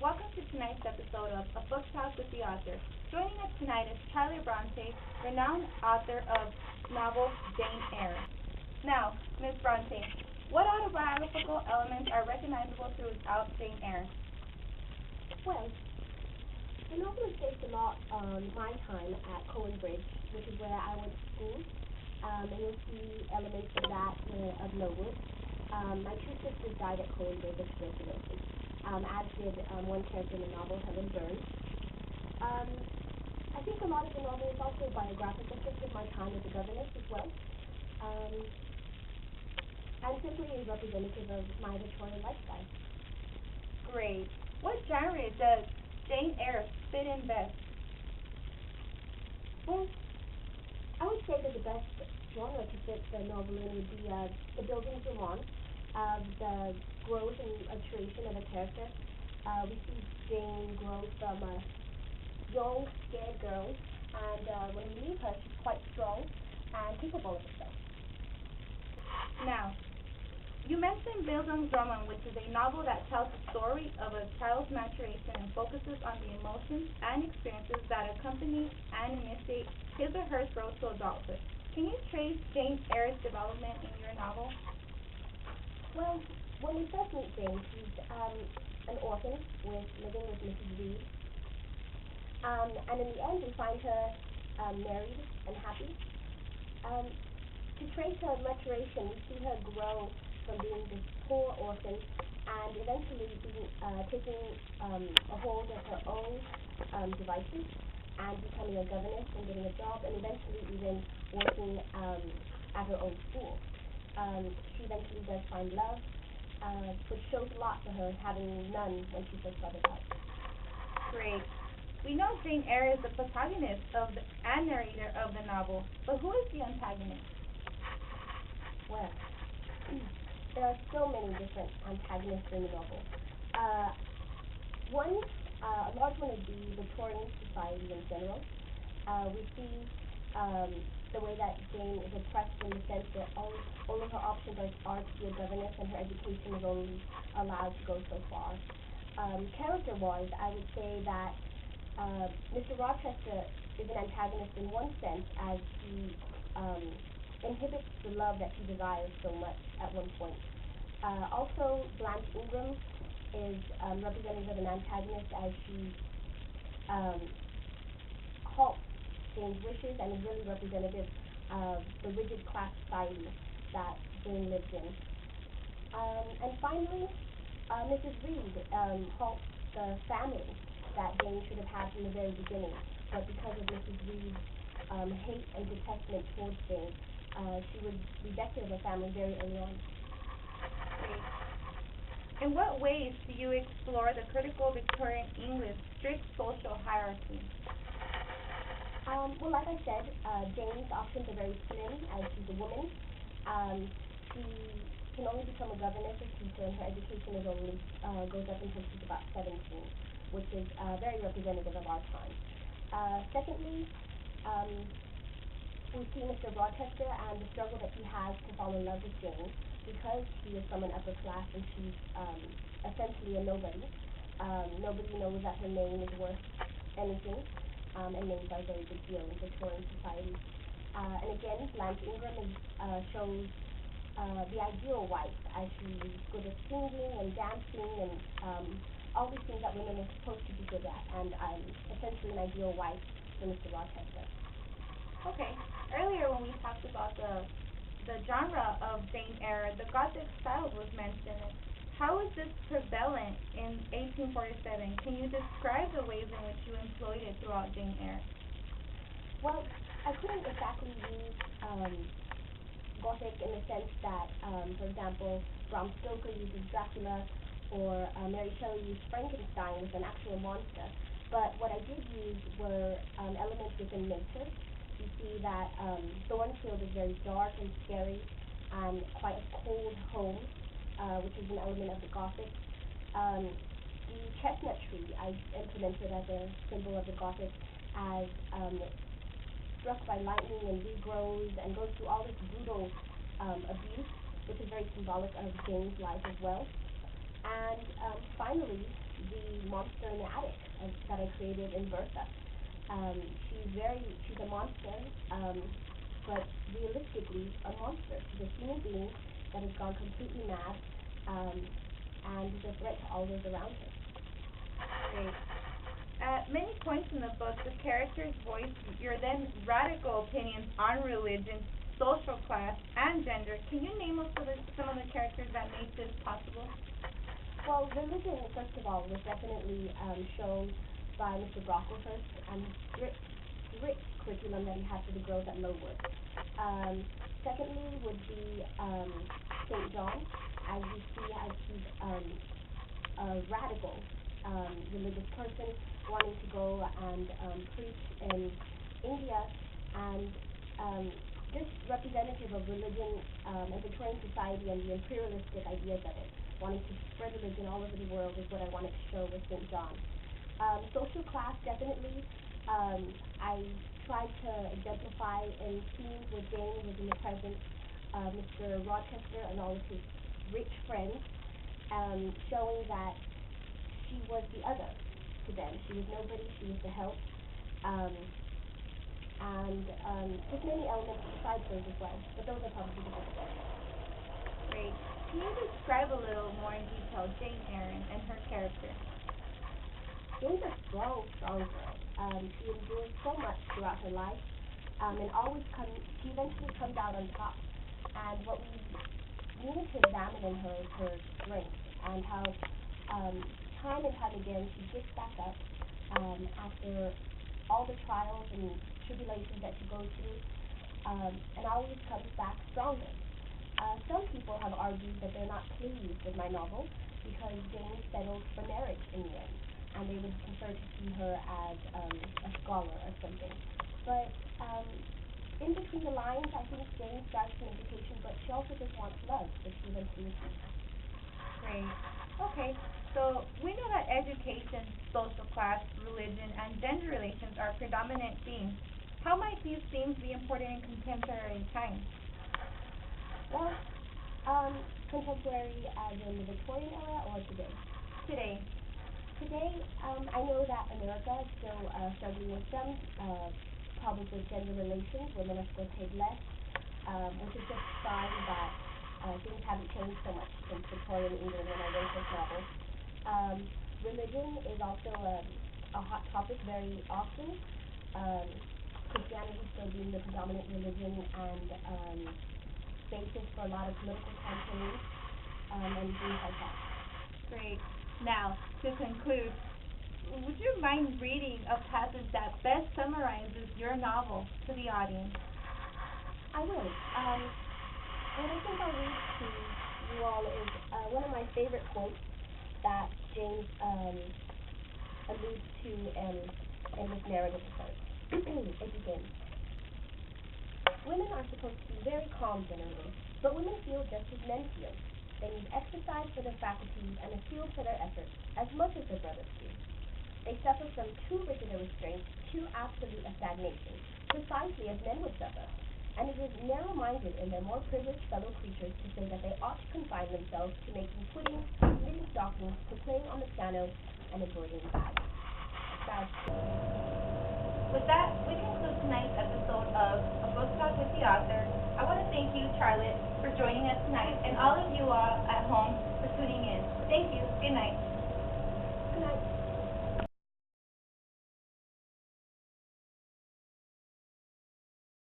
Welcome to tonight's episode of A Book Talk with the Author. Joining us tonight is Charlie Bronte, renowned author of novel Jane Eyre. Now, Ms. Bronte, what autobiographical elements are recognizable throughout Jane Eyre? Well, the novel is based a lot on my time at Cowan Bridge, which is where I went to school, and you'll see elements of that of Lowood. My two sisters died at Cowan Bridge of tuberculosis, as did one character in the novel, Helen Burns. I think a lot of the novel is also biographical, just of my time as a governess as well, and simply is representative of my Victorian lifestyle. Great. What genre does Jane Eyre fit in best? Well, I would say that the best genre to fit the novel in would be the buildings roman of the growth and maturation of a character. We see Jane grow from a young, scared girl, and when we meet her, she's quite strong and capable of herself. Now, you mentioned Bildungsroman, which is a novel that tells the story of a child's maturation and focuses on the emotions and experiences that accompany and initiate his or her growth to adulthood. Can you trace Jane Eyre's development in your novel? Well, when we first meet Jane, she's an orphan living with Mrs. Reed, and in the end we find her married and happy. To trace her maturation, we see her grow from being this poor orphan and eventually taking a hold of her own devices and becoming a governess and getting a job and eventually even working at her own school. She eventually does find love, which shows a lot for her, having none when she first started out. Great. We know Jane Eyre is the protagonist and narrator of the novel, but who is the antagonist? Well, there are so many different antagonists in the novel. A large one would be Victorian society in general. We see the way that Jane is oppressed in the sense that all of her options are to be a governess and her education is only allowed to go so far. Character-wise, I would say that Mr. Rochester is an antagonist in one sense as he inhibits the love that he desires so much at one point. Also, Blanche Ingram is representative of an antagonist as she halts Jane's wishes and is really representative of the rigid class society that Jane lives in. And finally, Mrs. Reed halts the family that Jane should have had from the very beginning, but because of Mrs. Reed's hate and detestment towards Jane, she was rejected of her family very early on. In what ways do you explore the critical Victorian English strict social hierarchy? Well, like I said, Jane's options are very slim as she's a woman. She can only become a governess or teacher, and her education is only goes up until she's about 17, which is very representative of our time. Secondly, we see Mr. Rochester and the struggle that he has to fall in love with Jane because she is from an upper class and she's essentially a nobody. Nobody knows that her name is worth anything, and names are a very big deal in Victorian society. And again, Blanche Ingram shows the ideal wife as she's good at singing and dancing and all these things that women are supposed to be good at, and essentially an ideal wife for Mr. Rochester. Okay. Earlier when we talked about the genre of Jane Eyre, the Gothic style was mentioned. How is this prevalent in 1847? Can you describe the ways in which you employed it throughout Jane Eyre? Well, I couldn't exactly use Gothic in the sense that, for example, Bram Stoker uses Dracula or Mary Shelley used Frankenstein with an actual monster. But what I did use were elements within nature. You see that Thornfield is very dark and scary and quite a cold home, which is an element of the Gothic. The chestnut tree I implemented as a symbol of the Gothic as struck by lightning and regrows and goes through all this brutal abuse, which is very symbolic of Jane's life as well. And finally, the monster in the attic that I created in Bertha. She's a monster, but realistically a monster. She's a human being that has gone completely mad, and is a threat to all those around her. Great. At many points in the book, the characters voice your then radical opinions on religion, social class, and gender. Can you name some of the characters that made this possible? Well, religion, first of all, was definitely shown by Mr. Brocklehurst and the strict curriculum that he had for the girls at Lowood. Secondly would be St. John, as you see, as he's a radical religious person wanting to go and preach in India, and just representative of religion and Victorian society and the imperialistic ideas of it. Wanting to spread religion all over the world is what I wanted to show with St. John. Social class, definitely. I tried to exemplify in scenes where Jane was in the presence of Mr. Rochester and all of his rich friends, showing that she was the other to them. She was nobody, she was the help, and just many elements besides those as well. But those are probably the best ones. Great. Can you describe a little more in detail Jane Eyre and her character? Jane's a strong girl. She endures so much throughout her life, and she eventually comes out on top. And what we needed to examine in her is her strength, and how time and time again she gets back up after all the trials and tribulations that she goes through, and always comes back stronger. Some people have argued that they're not pleased with my novel because Jane settled for marriage in the end, and they would prefer to see her as a scholar or something. But in between the lines, I think Jane starts an education, but she also just wants love, which she eventually receives. Great. Okay, so we know that education, social class, religion, and gender relations are predominant themes. How might these themes be important in contemporary times? Well, contemporary as in the Victorian era or today? Today. Today, I know that America is still struggling with some problems with gender relations. Women are still paid less, which is just a sign that things haven't changed so much since Victorian England when I wrote this novel. Religion is also a hot topic very often. Christianity still being the predominant religion and basis for a lot of political campaigns and things like that. Great. Now, to conclude, would you mind reading a passage that best summarizes your novel to the audience? I will. What I think I'll read to you all is one of my favorite quotes that James alludes to in this narrative of hers. It begins, "Women are supposed to be very calm generally, but women feel just as men feel. They need exercise for their faculties and a field for their efforts, as much as their brothers do. They suffer from too rigid a restraint, too absolute a stagnation, precisely as men would suffer, and it is narrow-minded in their more privileged fellow creatures to say that they ought to confine themselves to making puddings, knitting stockings, to playing on the piano, and embroidering bags." With that, we conclude tonight's episode of A Book Talk with the Author. I want to thank you, Charlotte, for joining us tonight, and all of you all at home